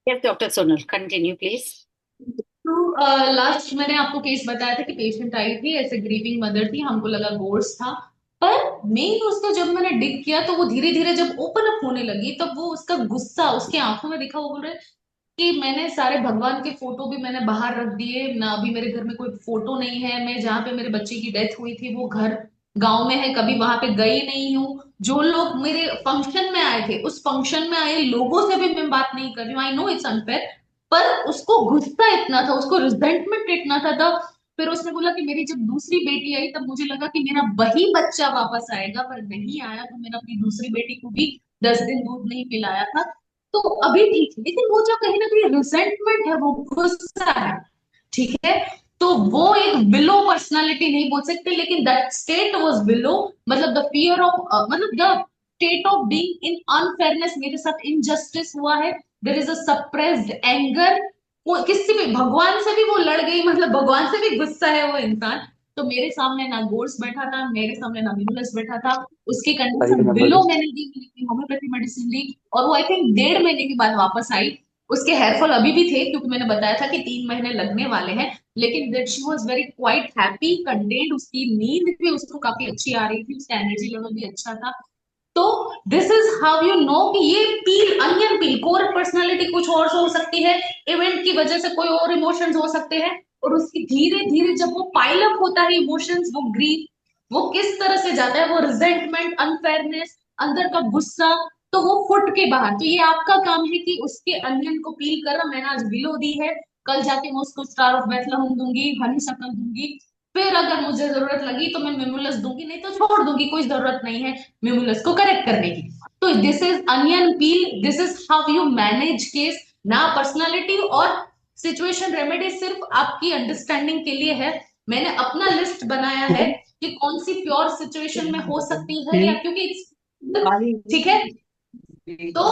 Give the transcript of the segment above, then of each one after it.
Yes, Dr. Sonal, continue, please. तो last मैंने आपको केस बताया था कि पेशेंट आई थी, ऐसे ग्रीविंग मदर थी, हमको लगा गोर्स था। पर मेन उसका जब मैंने डिग किया तो वो धीरे धीरे जब ओपन अप होने लगी तब वो उसका गुस्सा उसके आंखों में दिखा। वो बोल रहे कि मैंने सारे भगवान के फोटो भी मैंने बाहर रख दिए ना, अभी मेरे घर में कोई फोटो नहीं है, मैं जहाँ पे मेरे बच्चे की डेथ हुई थी वो घर गांव में है, कभी वहां पे गई नहीं हूँ। जो लोग मेरे फंक्शन में आए थे उस फंक्शन में आए लोगों से भी मैं बात नहीं कर रही हूँ। आई नो इट्स अनफेयर, पर उसको गुस्सा इतना था, उसको रिजेंटमेंट इतना था तब। फिर उसने बोला कि मेरी जब दूसरी बेटी आई तब मुझे लगा कि मेरा वही बच्चा वापस आएगा, पर नहीं आया, तो मैंने अपनी दूसरी बेटी को भी 10 दिन दूध नहीं पिलाया था। तो अभी ठीक है, लेकिन वो जो कहीं ना कहीं रिजेंटमेंट है, वो गुस्सा है, ठीक है। तो वो एक बिलो पर्सनालिटी नहीं बोल सकते, लेकिन दैट स्टेट वाज बिलो। मतलब द फियर ऑफ, मतलब the state of being in unfairness, मेरे साथ इनजस्टिस हुआ है। There is a suppressed anger. वो किसी भी भगवान से भी वो लड़ गई, मतलब भगवान से भी गुस्सा है वो इंसान। तो मेरे सामने ना गोर्स बैठा था, मेरे सामने ना मिनुलस बैठा था। उसकी सही कंडीशन नंबर बिलो पे। मैंने दी, होम्योपैथी मेडिसिन दी, और वो आई थिंक 1.5 महीने के बाद वापस आई। उसके हेयरफॉल अभी भी थे, क्योंकि मैंने बताया था कि 3 महीने लगने वाले हैं। लेकिन that she was very quite happy content, उसकी नींद भी उसको काफी अच्छी आ रही थी, उसका एनर्जी लेवल भी अच्छा था। तो this is how you know कि ये पील, अनियन पील, कोर पर्सनालिटी कुछ और हो सकती है, इवेंट की वजह से कोई और इमोशंस हो सकते हैं। और उसकी धीरे धीरे जब वो पाइल अप होता है इमोशंस, वो ग्रीफ, वो किस तरह से जाता है, वो रिजेंटमेंट, अनफेयरनेस, अंदर का गुस्सा, तो वो फुट के बाहर। तो ये आपका काम है कि उसके अनियन को पील कर रहा, मैंने आज विलो दी है, कल जाके मैं उसको स्टार ऑफ बेथलेहम दूंगी, हनी शक्ल दूंगी। फिर अगर मुझे जरूरत लगी तो मैं मेमुलस दूंगी, नहीं तो छोड़ दूंगी, कोई जरूरत नहीं है म्यूमुलस को करेक्ट करने की। तो this is onion peel, this is how you manage case. ना पर्सनालिटी और सिचुएशन रेमेडी सिर्फ आपकी अंडरस्टैंडिंग के लिए है। मैंने अपना लिस्ट बनाया है कि कौन सी प्योर सिचुएशन में हो सकती है, या क्योंकि ठीक है। तो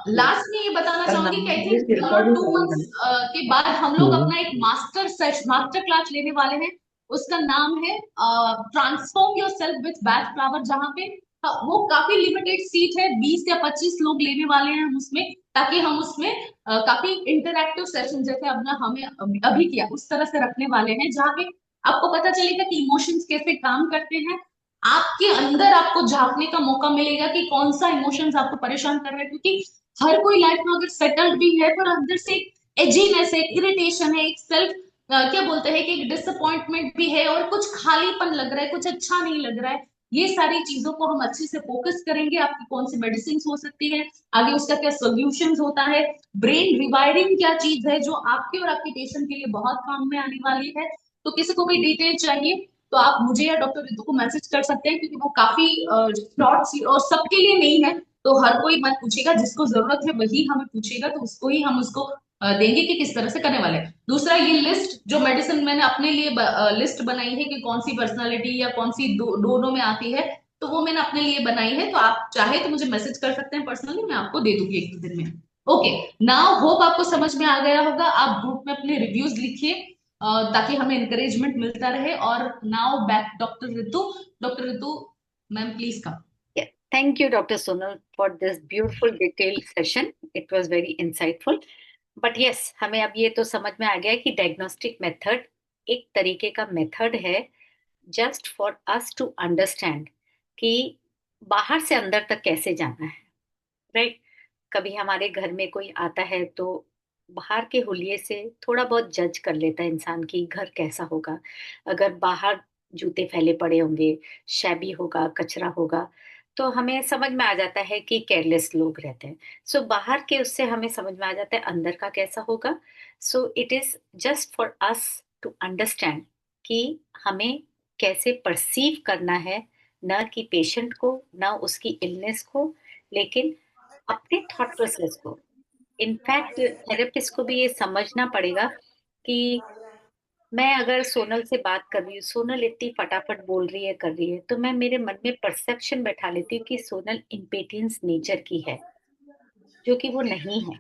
लास्ट में ये बताना चाहूंगी कि आई थिंक 1 और 2 मंथ्स के बाद हम लोग अपना एक मास्टर क्लास लेने वाले हैं। उसका नाम है transform yourself with Bach flower, जहाँ पे वो काफी लिमिटेड सीट है, 20 या 25 लोग लेने वाले हैं हम उसमें, ताकि हम उसमें काफी इंटरैक्टिव सेशन जैसे अपना हमें अभी किया उस तरह से रखने वाले हैं, जहाँ पे आपको पता चलेगा कि इमोशंस कैसे काम करते हैं। आपके अंदर आपको झांकने का मौका मिलेगा कि कौन सा इमोशंस आपको परेशान कर रहा है, क्योंकि हर कोई लाइफ में अगर सेटल्ड भी है, पर अंदर से एक एजीनेस है, एक इरिटेशन है, एक सेल्फ क्या बोलते हैं कि एक डिसअपॉइंटमेंट भी है, और कुछ खालीपन लग रहा है, कुछ अच्छा नहीं लग रहा है। ये सारी चीजों को हम अच्छे से फोकस करेंगे, आपकी कौन सी मेडिसिन हो सकती है, आगे उसका क्या सोल्यूशन होता है, ब्रेन रिवायरिंग क्या चीज है जो आपके और आपके पेशेंट के लिए बहुत काम में आने वाली है। तो किसी को भी डिटेल चाहिए तो आप मुझे या डॉक्टर रितु को मैसेज कर सकते हैं, क्योंकि वो काफी शॉर्ट और सबके लिए नहीं है। तो हर कोई मत पूछेगा, जिसको जरूरत है वही हमें पूछेगा, तो उसको ही हम उसको देंगे कि किस तरह से करने वाले हैं। दूसरा, ये लिस्ट जो मेडिसिन मैंने अपने लिए लिस्ट बनाई है कि कौन सी पर्सनालिटी या कौन सी दोनों में आती है, तो वो मैंने अपने लिए बनाई है। तो आप चाहे तो मुझे मैसेज कर सकते हैं पर्सनली, मैं आपको दे दूंगी 1 2 दिन में। ओके, नाउ होप आपको समझ में आ गया होगा। आप ग्रुप में अपने रिव्यूज लिखिए, ताकि हमें इंकरेजमेंट मिलता रहे। और now back doctor Ritu. Doctor Ritu ma'am, please come. Yeah. Thank you, Dr. Sonal, for this beautiful detailed session. It was very insightful. But yes, हमें अब ये तो समझ में आ गया है कि डायग्नोस्टिक मेथड एक तरीके का मेथड है just for us to understand कि बाहर से अंदर तक कैसे जाना है, राइट। कभी हमारे घर में कोई आता है तो बाहर के हुलिये से थोड़ा बहुत जज कर लेता है इंसान की घर कैसा होगा। अगर बाहर जूते फैले पड़े होंगे, शैबी होगा, कचरा होगा, तो हमें समझ में आ जाता है कि केयरलेस लोग रहते हैं। सो बाहर के उससे हमें समझ में आ जाता है अंदर का कैसा होगा। So it is just for us to understand कि हमें कैसे परसीव करना है, न कि पेशेंट को, न उसकी इलनेस को, लेकिन अपने थॉट प्रोसेस को। इनफैक्ट थेरेपिस्ट को भी ये समझना पड़ेगा कि मैं अगर सोनल से बात कर रही हूँ, सोनल इतनी फटाफट बोल रही है, कर रही है, तो मैं मेरे मन में परसेप्शन बैठा लेती हूँ कि सोनल इम्पेटियंस नेचर की है, जो कि वो नहीं है।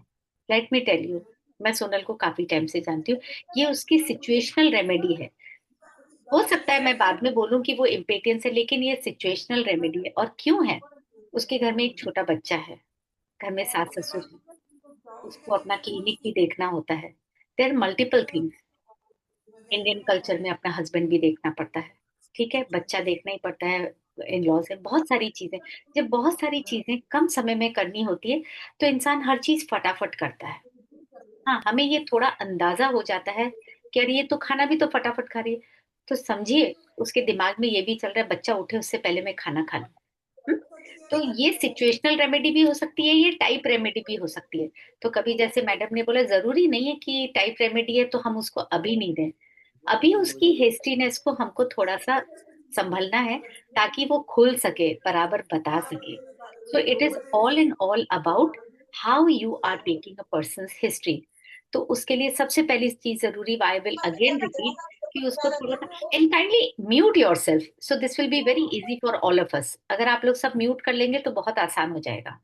लेट मी टेल यू, मैं सोनल को काफी टाइम से जानती हूँ। ये उसकी सिचुएशनल रेमेडी है। हो सकता है मैं बाद में बोलूं कि वो इम्पेटियंस है, लेकिन ये सिचुएशनल रेमेडी है। और क्यों है? उसके घर में एक छोटा बच्चा है, घर में सास ससुर है, उसको अपना क्लिनिक भी देखना होता है। There multiple things. Indian culture में अपना हस्बैंड भी देखना पड़ता है, ठीक है, बच्चा देखना ही पड़ता है, इन लॉज है, बहुत सारी चीजें। जब बहुत सारी चीजें कम समय में करनी होती है तो इंसान हर चीज फटाफट करता है। हाँ, हमें ये थोड़ा अंदाजा हो जाता है कि अरे ये तो खाना भी तो फटाफट खा रही है, तो समझिए उसके दिमाग में ये भी चल रहा है बच्चा उठे उससे पहले मैं खाना खा लूं। हम्म? तो ये सिचुएशनल रेमेडी भी हो सकती है, ये टाइप रेमेडी भी हो सकती है। तो कभी जैसे मैडम ने बोला जरूरी नहीं है कि टाइप रेमेडी है तो हम उसको अभी नहीं दें, अभी उसकी हेस्टीनेस को हमको थोड़ा सा संभलना है ताकि वो खुल सके, बराबर बता सके। So it is all in all about how you are taking a person's history. तो उसके लिए सबसे पहली चीज जरूरी, आई विल अगेन रिपीट, कि उसको थोड़ा सा and kindly mute your self, so this will be very easy for all of us. अगर आप लोग सब म्यूट कर लेंगे तो बहुत आसान हो जाएगा।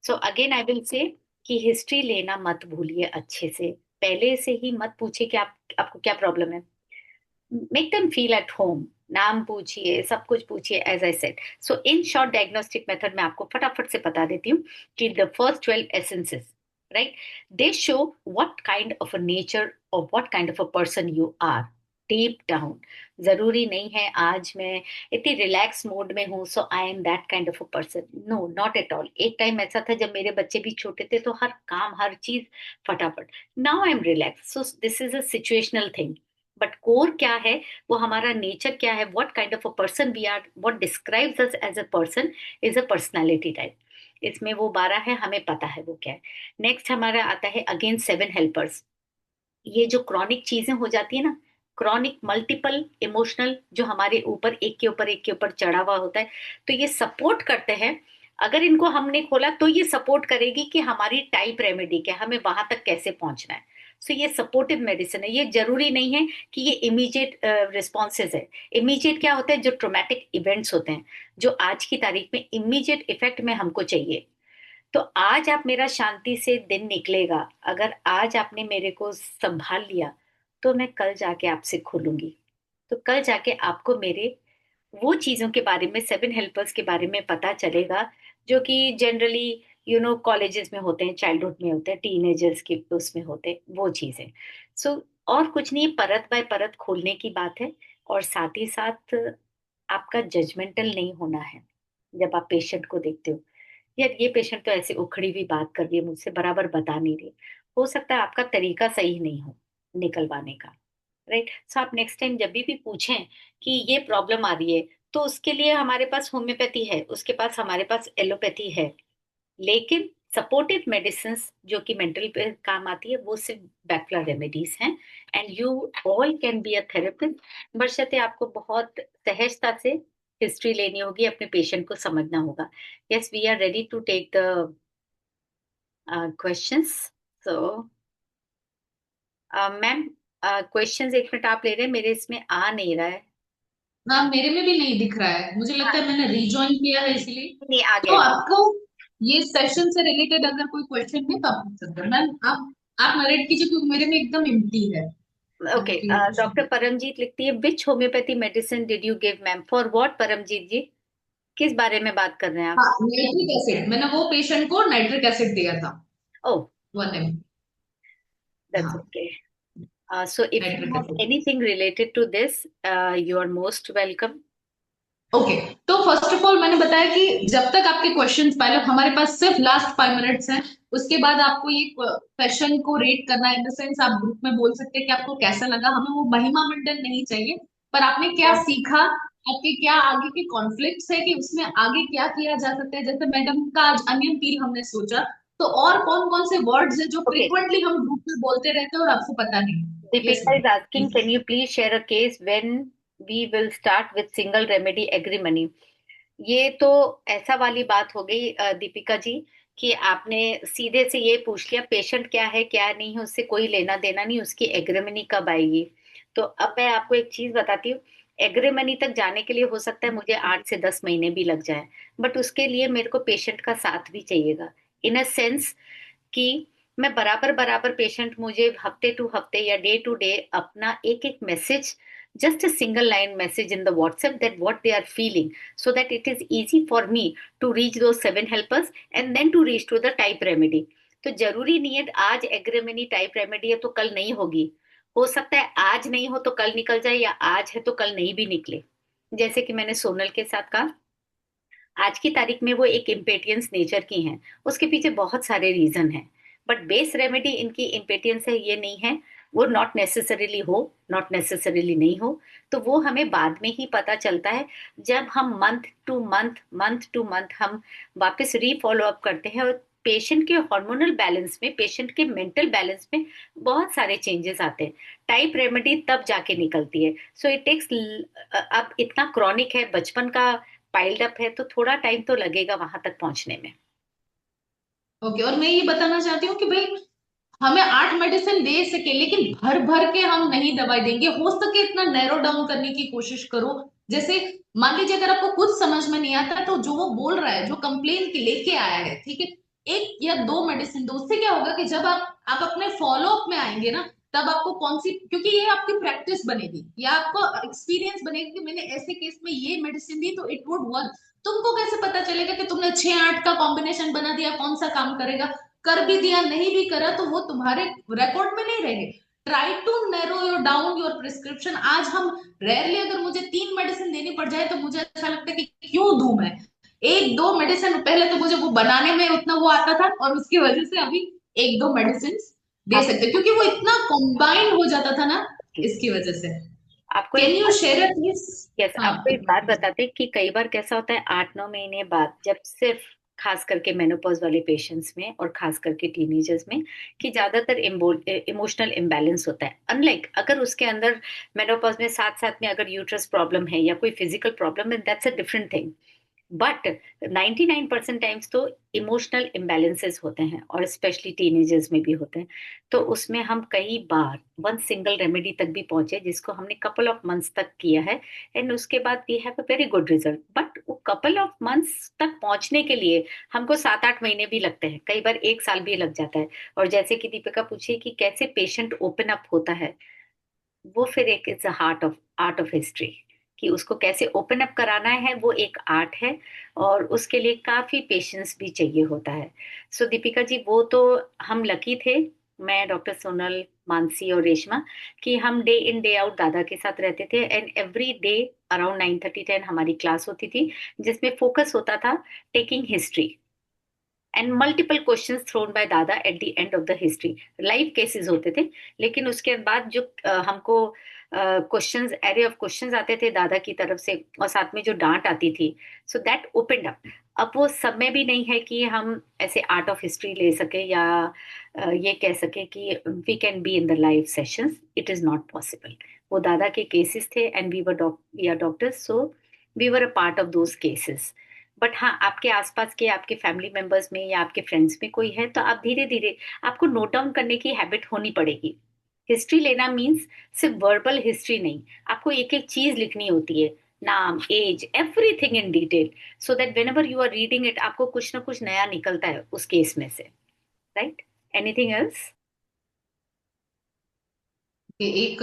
So again I will say कि हिस्ट्री लेना मत भूलिए अच्छे से, पहले से ही मत पूछिए कि आपको क्या प्रॉब्लम है। Make them feel at home, नाम पूछिए, सब कुछ पूछिए, as I said. So in short diagnostic method में आपको फटाफट से बता देती हूँ कि the first 12 essences, right, they show what kind of a nature और what kind of a person you are deep down. जरूरी नहीं है आज मैं इतनी रिलैक्स मोड में हूँ so I am that kind of a person, no not at all. एक टाइम ऐसा था जब मेरे बच्चे भी छोटे थे तो हर काम हर चीज फटाफट। Now I am relax, so this is a situational thing. But core क्या है, वो हमारा नेचर क्या है, what kind of a person we are, what describes us as a person is a personality type. इसमें वो 12 है, हमें पता है वो क्या है। नेक्स्ट हमारा आता है अगेन 7 हेल्पर्स। ये जो क्रॉनिक चीजें हो जाती है ना, क्रॉनिक मल्टीपल इमोशनल जो हमारे ऊपर एक के ऊपर एक के ऊपर चढ़ा हुआ होता है, तो ये सपोर्ट करते हैं। अगर इनको हमने खोला तो ये सपोर्ट करेगी कि हमारी टाइप रेमेडी क्या है, हमें वहां तक कैसे पहुंचना है। सो ये सपोर्टिव मेडिसिन है, ये जरूरी नहीं है कि ये इमीडिएट रिस्पॉन्सेज है। इमीडिएट क्या होता है, जो ट्रोमैटिक इवेंट्स होते हैं, जो आज की तारीख में इमीडिएट इफेक्ट में हमको चाहिए। तो आज आप मेरा शांति से दिन निकलेगा, अगर आज आपने मेरे को संभाल लिया तो मैं कल जाके आपसे खुलूंगी। तो कल जाके आपको मेरे वो चीजों के बारे में, 7 हेल्पर्स के बारे में पता चलेगा जो कि जनरली कॉलेजेस में होते हैं, चाइल्डहुड में होते हैं, टीनेजर्स के उसमें होते हैं वो चीजें। सो और कुछ नहीं, परत बाय परत खोलने की बात है। और साथ ही साथ आपका जजमेंटल नहीं होना है जब आप पेशेंट को देखते हो। यार ये पेशेंट तो ऐसे उखड़ी हुई बात कर रही है मुझसे, बराबर बता नहीं रही, हो सकता है आपका तरीका सही नहीं हो निकलवाने का, राइट। सो आप नेक्स्ट टाइम जब भी पूछें कि ये प्रॉब्लम आ रही है, तो उसके लिए हमारे पास होम्योपैथी है, उसके पास हमारे पास एलोपैथी है, लेकिन सपोर्टिव मेडिसिन जो कि मेंटल पे काम आती है वो सिर्फ बैकलर रेमेडीज हैं। And you all can be a therapist, बशर्ते आपको बहुत सहजता से हिस्ट्री लेनी होगी, अपने पेशेंट को समझना होगा। Yes, we are ready to take the questions. So ma'am, questions एक मिनट आप ले रहे हैं, मेरे इसमें आ नहीं रहा है। हाँ, मेरे में भी नहीं दिख रहा है, मुझे लगता हाँ, है मैंने रिज्वाइन किया है इसलिए। नहीं आ तो गया। आपको ये सेशन से रिलेटेड अगर कोई क्वेश्चन है तो आप पूछ सकते हैं मैम। आप नरेट कीजिए क्योंकि मेरे में एकदम एम्प्टी है। ओके, डॉक्टर परमजीत लिखती है which homeopathy medicine did you give ma'am, for what Paramjit ji, किस बारे में बात कर रहे हैं आप? हाँ, नाइट्रिक एसिड, मैंने वो पेशेंट को नाइट्रिक एसिड दिया था। ओह, 1 ml। दैट्स हाँ, okay. So if you nitric have acid. anything related to this, you are most welcome. Okay, तो फर्स्ट ऑफ ऑल मैंने बताया कि जब तक आपके क्वेश्चंस, पहले हमारे पास सिर्फ लास्ट 5 मिनट्स हैं, उसके बाद आपको ये सेशन को रेट करना है। इन द सेंस आप ग्रुप में बोल सकते हैं कि आपको कैसा लगा, हमें वो महिमा मंडन नहीं चाहिए, पर आपने क्या Yeah. सीखा, आपके क्या आगे के कॉन्फ्लिक्ट्स है कि उसमें आगे क्या किया जा सकता है। जैसे मैडम का आज अनियन पील हमने सोचा, तो और कौन कौन से वर्ड्स है जो Okay. फ्रिक्वेंटली हम ग्रुप में बोलते रहते हैं और आपको पता नहीं। Yes Deepika is asking, ma'am. can you please share a case when we will start with single remedy agreement? ये तो ऐसा वाली बात हो गई दीपिका जी, कि आपने सीधे से ये पूछ लिया पेशेंट क्या है क्या नहीं है, उससे कोई लेना देना नहीं, उसकी एग्रीमनी कब आएगी। तो अब मैं आपको एक चीज बताती हूँ, एग्रीमनी तक जाने के लिए हो सकता है मुझे 8 से 10 महीने भी लग जाए, बट उसके लिए मेरे को पेशेंट का साथ भी चाहिएगा, इन अ सेंस कि मैं बराबर बराबर पेशेंट मुझे हफ्ते टू हफ्ते या डे टू डे अपना एक एक message, just a single line message in the WhatsApp that what they are feeling, so that it is easy for me to reach those 7 helpers and then to reach to the type remedy. तो जरूरी नहीं है आज एग्रेमिनी type remedy है तो कल नहीं होगी। हो सकता है आज नहीं हो तो कल निकल जाए, या आज है तो कल नहीं भी निकले। जैसे कि मैंने सोनल के साथ कहा, आज की तारीख में वो एक इम्पेटियंस नेचर की हैं, उसके पीछे बहुत सारे रीजन हैं। बट बेस रेमेडी इनकी इम्पेटियंस है ये नहीं है। वो नॉट नेसेसरीली हो, नॉट नेसेसरीली नहीं हो, तो वो हमें बाद में ही पता चलता है, जब हम मंथ टू मंथ हम वापस रीफॉलो अप करते हैं और पेशेंट के हार्मोनल बैलेंस में, पेशेंट के मेंटल बैलेंस में बहुत सारे चेंजेस आते हैं। टाइप रेमेडी तब जाके निकलती है। सो इट टेक्स, अब इतना क्रॉनिक है, बचपन का पाइल्ड अप है, तो थोड़ा टाइम तो लगेगा वहां तक पहुंचने में। ओके, और मैं ये बताना चाहती हूँ कि भाई हमें 8 मेडिसिन दे सके लेकिन भर भर के हम नहीं दवाई देंगे, हो सके इतना नैरो डाउन करने की कोशिश करो। जैसे मान लीजिए अगर आपको कुछ समझ में नहीं आता तो जो वो बोल रहा है, जो कंप्लेन के लेके आया है, ठीक है, 1 या 2 मेडिसिन दो। उससे क्या होगा कि जब आप अपने फॉलो अप में आएंगे ना, तब आपको कौन सी, क्योंकि ये आपकी प्रैक्टिस बनेगी या आपको एक्सपीरियंस बनेगा कि मैंने ऐसे केस में ये मेडिसिन दी तो इट वुड वर्क। तुमको कैसे पता चलेगा कि तुमने 6-8 का कॉम्बिनेशन बना दिया कौन सा काम करेगा, कर भी दिया नहीं भी करा तो वो तुम्हारे रिकॉर्ड में नहीं रहेंगे। Try to narrow your down your prescription. आज हम रेयरली, अगर मुझे 3 मेडिसिन देनी पड़ जाए तो मुझे ऐसा लगता है कि क्यों दूं मैं 1-2 मेडिसिन। पहले तो मुझे वो बनाने में उतना वो आता था और उसकी वजह से अभी 1-2 मेडिसिन दे आप सकते, क्योंकि वो इतना कॉम्बाइन हो जाता था ना, इसकी वजह से। आपको कैन एक यू बात, शेयर इट प्लीज? यस, हाँ, आपको एक बात बताते हैं कि कई बार कैसा होता है, 8-9 महीने बाद, जब सिर्फ खास करके मेनोपॉज वाले पेशेंट्स में और खास करके टीनेजर्स में, कि ज्यादातर इमोशनल इम्बैलेंस होता है। अनलाइक अगर उसके अंदर मेनोपॉज में साथ साथ में अगर यूट्रस प्रॉब्लम है या कोई फिजिकल प्रॉब्लम है, that's a different thing. But 99% times तो इमोशनल इम्बैलेंसेस होते हैं, और स्पेशली टीनेजर्स में भी होते हैं। तो उसमें हम कई बार वन सिंगल रेमेडी तक भी पहुंचे, जिसको हमने कपल ऑफ मंथ्स तक किया है, एंड उसके बाद we have a very good result. But वो कपल ऑफ मंथ्स तक पहुंचने के लिए हमको 7-8 महीने भी लगते हैं, कई बार 1 साल भी लग जाता है। और जैसे कि दीपिका पूछी कि कैसे पेशेंट ओपन अप होता है, वो फिर एक इट्स आर्ट ऑफ हिस्ट्री, कि उसको कैसे ओपन अप कराना है, वो एक आर्ट है। और उसके लिए काफी पेशेंस भी चाहिए होता है। सो दीपिका जी, वो तो हम लकी थे, मैं, डॉक्टर सोनल, मानसी और रेशमा, कि हम डे इन डे आउट दादा के साथ रहते थे, एंड एवरी डे अराउंड 9:30-10 हमारी क्लास होती थी, जिसमें फोकस होता था taking history and multiple questions thrown by Dada at the end of the history. Live cases होते थे, लेकिन उसके बाद जो हमको क्वेश्चंस, एरे ऑफ क्वेश्चंस आते थे दादा की तरफ से, और साथ में जो डांट आती थी, सो दैट ओपनड अप। अब वो समय भी नहीं है कि हम ऐसे आर्ट ऑफ हिस्ट्री ले सके, या ये कह सके कि we can be in the live sessions, it is not possible. वो दादा के केसेस थे, and we are doctors, so we were a part of those cases. But हाँ, आपके आसपास के, आपके फैमिली मेंबर्स में या आपके फ्रेंड्स में कोई है, तो आप धीरे धीरे, आपको नोट डाउन करने की हैबिट होनी पड़ेगी। हिस्ट्री लेना मीन्स सिर्फ वर्बल हिस्ट्री नहीं, आपको एक एक चीज लिखनी होती है, नाम, age, everything in detail, so that whenever you are reading it, आपको कुछ ना कुछ नया निकलता है उस केस में से। राइट? Anything else? एक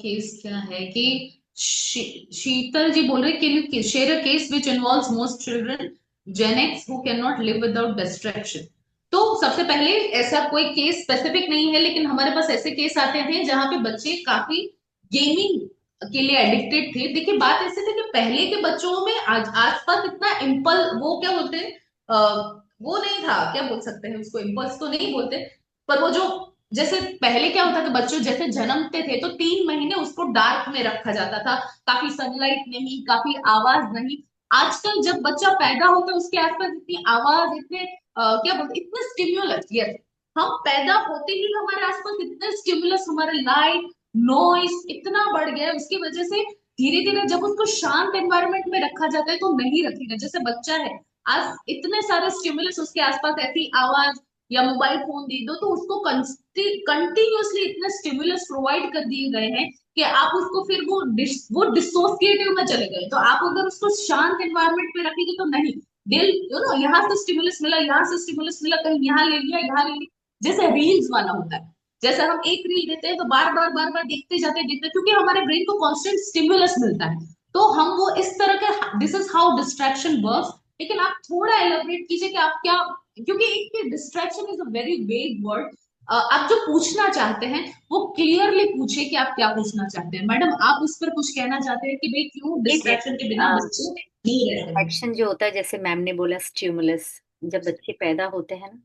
केस क्या है कि शीतल जी बोल रहे, can you share a case which involves most children gen X who can not live without distraction. तो सबसे पहले ऐसा कोई केस स्पेसिफिक नहीं है, लेकिन हमारे पास ऐसे केस आते हैं जहां पे बच्चे काफी गेमिंग के लिए एडिक्टेड थे। देखिए बात ऐसे थी कि पहले के बच्चों में आज आसपास इतना इम्पल, वो क्या बोलते हैं, वो नहीं था, क्या बोल सकते हैं उसको, इम्पल्स तो नहीं बोलते, पर वो जो, जैसे पहले क्या होता था, बच्चों जैसे जन्मते थे तो 3 महीने उसको डार्क में रखा जाता था, काफी सनलाइट नहीं, काफी आवाज नहीं। आजकल जब बच्चा पैदा होता है उसके आसपास इतनी आवाज, इतने क्या बोलते, इतने स्टिम्युलस, यस, हम पैदा होते ही हमारे आसपास इतने स्टिम्युलस, हमारे लाइट, नॉइस इतना बढ़ गया है, उसकी वजह से धीरे धीरे जब उसको शांत एनवायरनमेंट में रखा जाता है तो नहीं रखेगा। जैसे बच्चा है, आज इतने सारे स्टिम्युलस उसके आसपास, ऐसी आवाज या मोबाइल फोन दे दो तो उसको कंटिन्यूअसली इतने स्टिमुलस प्रोवाइड कर दिए गए हैं कि आप उसको फिर वो डिसोसिएटिव में चले गए। तो आप अगर उसको शांत एनवायरनमेंट में रखेंगे तो नहीं, दिल यहाँ से स्टिमुलस मिला, यहाँ से स्टिमुलस मिला, कहीं यहाँ ले लिया, यहाँ ले लिया, जैसे रील्स वाला होता है। जैसे हम एक रील देते हैं तो बार बार देखते हैं, क्योंकि हमारे ब्रेन को कांस्टेंट स्टिमुलस मिलता है। तो हम वो इस तरह के, this is how distraction works. लेकिन आप थोड़ा एलोबरेट कीजिए कि आप क्या क्योंकि एक distraction is a very vague word. आप जो पूछना चाहते हैं वो क्लियरली पूछे कि आप क्या पूछना चाहते हैं। मैडम, आप इस पर कुछ कहना चाहते हैं कि भाई क्यों ये डिस्ट्रैक्शन के बिना बच्चे नहीं रहते हैं? डिस्ट्रैक्शन जो होता है, जैसे मैम ने बोला स्टिमुलस, जब बच्चे पैदा होते हैं ना,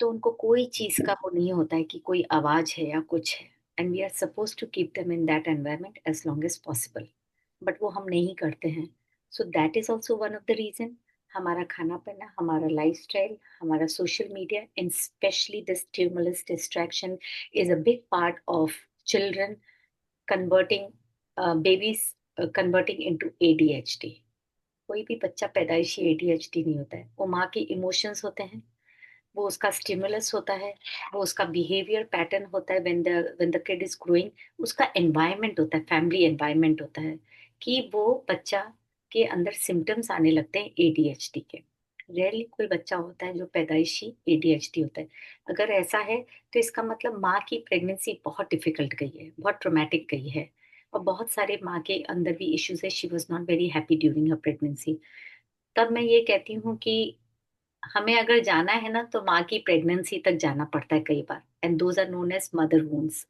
तो उनको कोई चीज का वो नहीं होता है कि कोई आवाज है या कुछ है, and we are suppose to keep them in that environment as long as possible, but वो हम नहीं करते हैं। So that is also one of the reason. हमारा खाना पीना, हमारा लाइफस्टाइल, हमारा social media and specially the stimulus distraction is a big part of children converting, babies converting into ADHD। कोई भी बच्चा पैदाइशी ADHD नहीं होता है, वो माँ के इमोशंस होते हैं, वो उसका स्टिमुलस होता है, वो उसका बिहेवियर पैटर्न होता है when the kid is growing, उसका एनवायरनमेंट होता है, फैमिली एनवायरनमेंट होता है, कि वो बच्चा के अंदर सिम्टम्स आने लगते हैं ADHD के। रेयरली कोई बच्चा होता है जो पैदाइशी ADHD होता है। अगर ऐसा है तो इसका मतलब माँ की प्रेगनेंसी बहुत डिफिकल्ट गई है, बहुत ट्रोमैटिक गई है, और बहुत सारे माँ के अंदर भी इश्यूज है, she was not very happy during her pregnancy. तब मैं ये कहती हूँ कि हमें अगर जाना है ना, तो माँ की प्रेगनेंसी तक जाना पड़ता है कई बार, and those are known as mother wounds.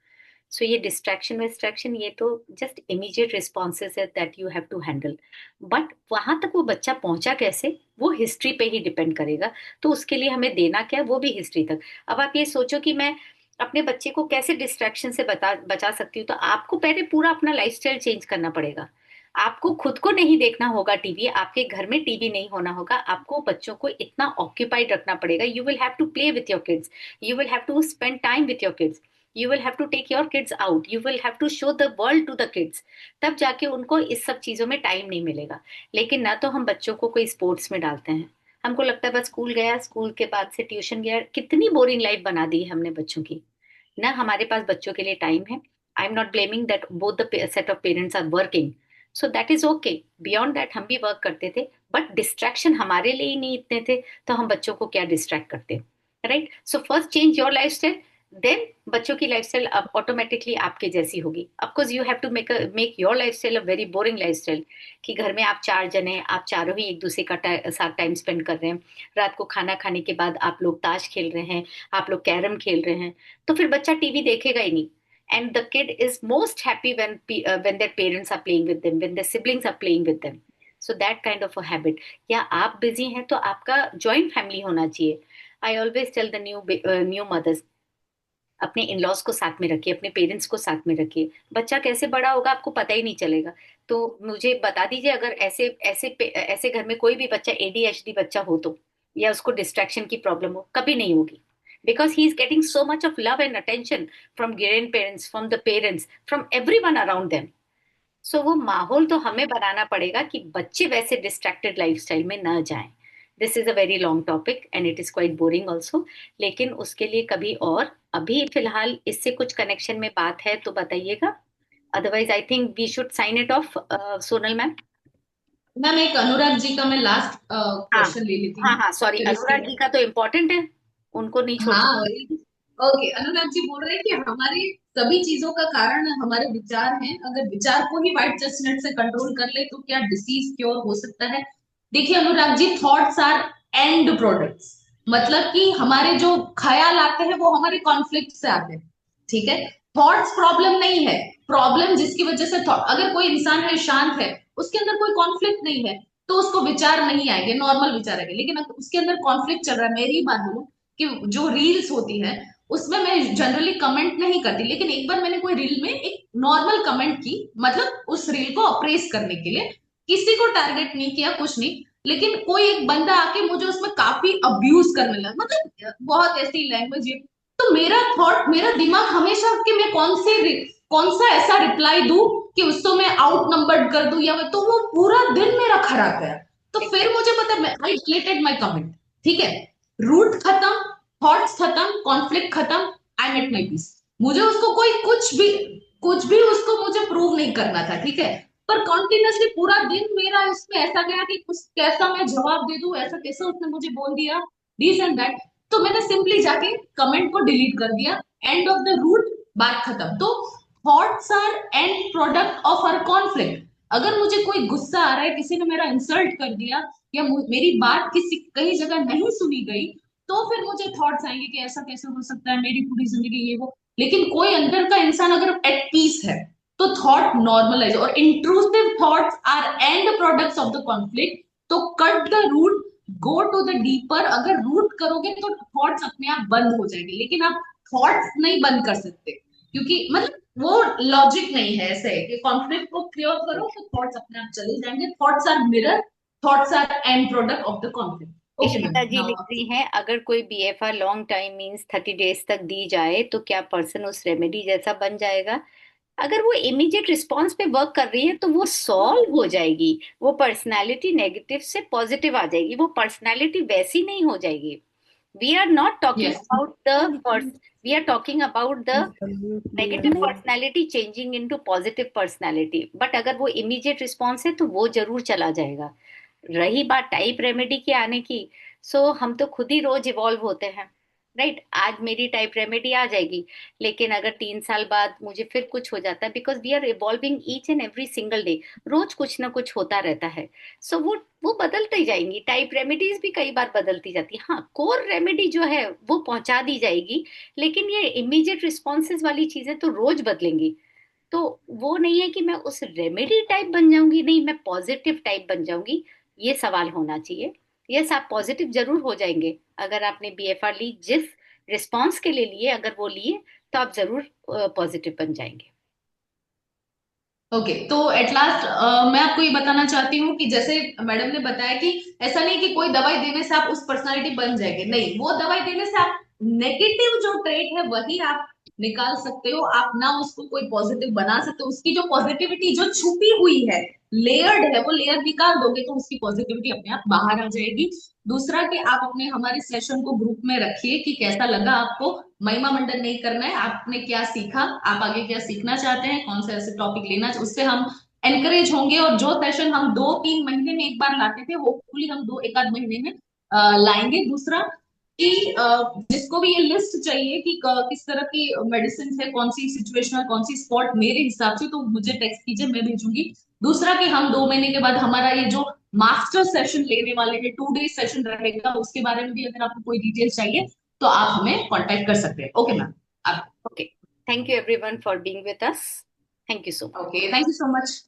So ये डिस्ट्रैक्शन विस्ट्रैक्शन, ये तो जस्ट इमीडिएट रिस्पॉन्सेज है that you have to handle, but वहां तक वो बच्चा पहुंचा कैसे, वो हिस्ट्री पे ही डिपेंड करेगा। तो उसके लिए हमें देना क्या है, वो भी हिस्ट्री तक। अब आप ये सोचो कि मैं अपने बच्चे को कैसे डिस्ट्रैक्शन से बचा सकती हूँ, तो आपको पहले पूरा अपना लाइफस्टाइल चेंज करना पड़ेगा। आपको खुद को नहीं देखना होगा टीवी, आपके घर में टीवी नहीं होना होगा, आपको बच्चों को इतना ऑक्यूपाइड रखना पड़ेगा। You will have to play with your kids, you will have to spend time with your kids, you will have to take your kids out, you will have to show the world to the kids. तब जाके उनको इस सब चीजों में time नहीं मिलेगा। लेकिन ना तो हम बच्चों को कोई स्पोर्ट्स में डालते हैं, हमको लगता है बस स्कूल गया, स्कूल के बाद से ट्यूशन गया, कितनी बोरिंग लाइफ बना दी है हमने बच्चों की। ना हमारे पास बच्चों के लिए टाइम है। I am not blaming that both the set of parents are working, so that is okay. Beyond that हम भी वर्क करते थे, बट डिस्ट्रैक्शन हमारे लिए ही नहीं इतने थे, तो हम बच्चों को क्या डिस्ट्रैक्ट करते, right? So first change your lifestyle, then बच्चों की लाइफस्टाइल अब ऑटोमेटिकली आपके जैसी होगी। Of course you have to make your lifestyle a very boring lifestyle, कि घर में आप 4 जने हैं, आप चारों ही एक दूसरे का साथ टाइम स्पेंड कर रहे हैं, रात को खाना खाने के बाद आप लोग ताश खेल रहे हैं, आप लोग कैरम खेल रहे हैं, तो फिर बच्चा टीवी देखेगा ही नहीं। And the kid is most happy when their parents are playing with them, when their siblings are playing with them. So that kind of a habit. या आप बिजी हैं तो आपका जॉइंट फैमिली होना चाहिए। I always tell the new mothers, अपने in laws को साथ में रखिए, अपने पेरेंट्स को साथ में रखिए, बच्चा कैसे बड़ा होगा आपको पता ही नहीं चलेगा। तो मुझे बता दीजिए, अगर ऐसे ऐसे ऐसे घर में कोई भी बच्चा ADHD बच्चा हो तो, या उसको डिस्ट्रैक्शन की प्रॉब्लम हो, कभी नहीं होगी, because he is getting so much of love and attention from grandparents, from the parents, from everyone around them. So वो माहौल तो हमें बनाना पड़ेगा कि बच्चे वैसे डिस्ट्रैक्टेड लाइफस्टाइल में ना जाएं। This is a very long topic and it is quite boring also, लेकिन उसके लिए कभी और, अभी फिलहाल इससे कुछ कनेक्शन में बात है तो बताइएगा, otherwise I think we should sign it off. Sonal ma'am. Ma'am, एक अनुराग जी का मैं लास्ट हाँ क्वेश्चन ले लेती हाँ हूँ, हाँ, सॉरी, फिर इसके अनुराग जी बाद। का तो इम्पोर्टेंट है, उनको नहीं छोड़ हाँ, सकते। ओके। अनुराग जी बोल रहे हैं कि हमारे सभी चीजों का कारण हमारे विचार हैं। अगर विचार को ही व्हाइट चेस्टनट से कंट्रोल कर ले तो क्या डिसीज क्योर हो सकता है? देखिए Anurag ji, thoughts are end products. मतलब कि हमारे जो ख्याल आते हैं वो हमारे कॉन्फ्लिक्ट से आते हैं। ठीक है, थॉट्स प्रॉब्लम नहीं है। प्रॉब्लम जिसकी वजह से अगर कोई इंसान है शांत है, उसके अंदर कोई कॉन्फ्लिक्ट नहीं है, तो उसको विचार नहीं आएंगे, नॉर्मल विचार आएंगे। लेकिन अगर उसके अंदर कॉन्फ्लिक्ट चल रहा है, मेरी बात बोलूं कि जो रील्स होती है उसमें मैं जनरली कमेंट नहीं करती, लेकिन एक बार मैंने कोई रील में एक नॉर्मल कमेंट की, मतलब उस रील को अप्रेस करने के लिए, किसी को टारगेट नहीं किया, कुछ नहीं। लेकिन कोई एक बंदा आके मुझे उसमें काफी अब्यूज करने लगा, मतलब बहुत ऐसी लैंग्वेज है। तो मेरा थॉट, मेरा दिमाग हमेशा कि मैं कौन सा ऐसा रिप्लाई दूं कि उसको मैं आउट नंबर्ड कर दूं, या तो वो पूरा दिन मेरा खराब गया। तो फिर मुझे पता, आई डिलीटेड माई कमेंट। ठीक है, रूट खत्म, थॉट्स खत्म, कॉन्फ्लिक्ट खत्म, आई मेट माई पीस। मुझे उसको कोई कुछ भी उसको मुझे प्रूव नहीं करना था। ठीक है, पर कॉन्टिन्यूसली पूरा दिन मेरा इसमें ऐसा गया कि कुछ कैसा मैं जवाब दे दूं, ऐसा कैसा उसने मुझे बोल दिया, दिस एंड दैट। तो मैंने सिंपली जाके कमेंट को डिलीट कर दिया, एंड ऑफ द रूट, बात खत्म। तो thoughts are end product of our conflict. अगर मुझे कोई गुस्सा आ रहा है, किसी ने मेरा इंसल्ट कर दिया, या मेरी बात किसी कहीं जगह नहीं सुनी गई, तो फिर मुझे थॉट्स आएंगे कि ऐसा कैसे हो सकता है, मेरी पूरी जिंदगी ये वो। लेकिन कोई अंदर का इंसान अगर एट पीस है, तो थॉट नॉर्मलाइज, और intrusive thoughts are end products of the conflict. तो cut the root, go to the deeper. अगर रूट करोगे तो थॉट्स अपने आप बंद हो जाएंगे, लेकिन आप थॉट्स नहीं बंद कर सकते, क्योंकि मतलब वो लॉजिक नहीं है ऐसे कि कॉन्फ्लिक्ट को क्लियर करो तो थॉट्स अपने आप चले जाएंगे। Thoughts are mirror, thoughts are end product of the conflict. Okay ma'am, Ishita ji लिख नाउ रही हैं, अगर कोई BFR long time means 30 days तक दी जाए तो क्या पर्सन उस रेमेडी जैसा बन जाएगा? अगर वो इमीडिएट रिस्पॉन्स पे वर्क कर रही है तो वो सॉल्व हो जाएगी। वो पर्सनालिटी नेगेटिव से पॉजिटिव आ जाएगी, वो पर्सनालिटी वैसी नहीं हो जाएगी। We are not talking yes. About the we are talking about the negative personality changing into positive personality. But अगर वो इमीडिएट रिस्पॉन्स है तो वो जरूर चला जाएगा। रही बात टाइप रेमेडी की आने की, सो हम तो खुद ही रोज इवॉल्व होते हैं। राइट, आज मेरी टाइप रेमेडी आ जाएगी, लेकिन अगर 3 साल बाद मुझे फिर कुछ हो जाता है, because we are evolving each and every single day. रोज कुछ ना कुछ होता रहता है। सो वो बदलती जाएंगी, टाइप रेमेडीज भी कई बार बदलती जाती है। हाँ, कोर रेमेडी जो है वो पहुंचा दी जाएगी, लेकिन ये इमीडिएट रिस्पॉन्सेज वाली चीजें तो रोज बदलेंगी। तो वो नहीं है कि मैं उस रेमेडी टाइप बन जाऊंगी, नहीं मैं पॉजिटिव टाइप बन जाऊंगी। ये सवाल होना चाहिए। यस, आप पॉजिटिव जरूर हो जाएंगे। अगर आपने बीएफआर ली, जिस रिस्पॉन्स के लिए लिए, अगर वो लिए, तो आप जरूर पॉजिटिव बन जाएंगे। ओके, तो एट लास्ट मैं आपको ये बताना चाहती हूँ कि जैसे मैडम ने बताया कि ऐसा नहीं कि कोई दवाई देने से आप उस पर्सनालिटी बन जाएंगे, नहीं, वो दवाई देने से आप नेगेटिव जो ट्रेट है वही आप निकाल सकते हो, आप ना उसको कोई पॉजिटिव बना सकते हो। उसकी जो पॉजिटिविटी जो छुपी हुई है, लेयर्ड है, वो लेयर निकाल दोगे तो उसकी पॉजिटिविटी अपने आप बाहर आ जाएगी। दूसरा कि आप अपने हमारे सेशन को ग्रुप में रखिए कि कैसा लगा आपको। महिमा मंडन नहीं करना है, आपने क्या सीखा, आप आगे क्या सीखना चाहते हैं, कौन सा ऐसे टॉपिक लेना, उससे हम एनकरेज होंगे। और जो सेशन हम 2-3 महीने में एक बार लाते थे, वो होपफुली हम 2 एक आध महीने में लाएंगे। दूसरा कि जिसको भी ये लिस्ट चाहिए कि किस तरह की मेडिसिन है, कौन सी सिचुएशनल, कौन सी स्पॉट मेरे हिसाब से, तो मुझे टेक्स्ट कीजिए, मैं भेजूंगी। दूसरा कि हम 2 महीने के बाद हमारा ये जो मास्टर सेशन लेने वाले हैं, 2 डे सेशन रहेगा, उसके बारे में भी अगर आपको कोई डिटेल्स चाहिए तो आप हमें कांटेक्ट कर सकते हैं। ओके मैम, आप। Okay, thank you everyone for being with us. Thank you so much. Okay, thank you so much.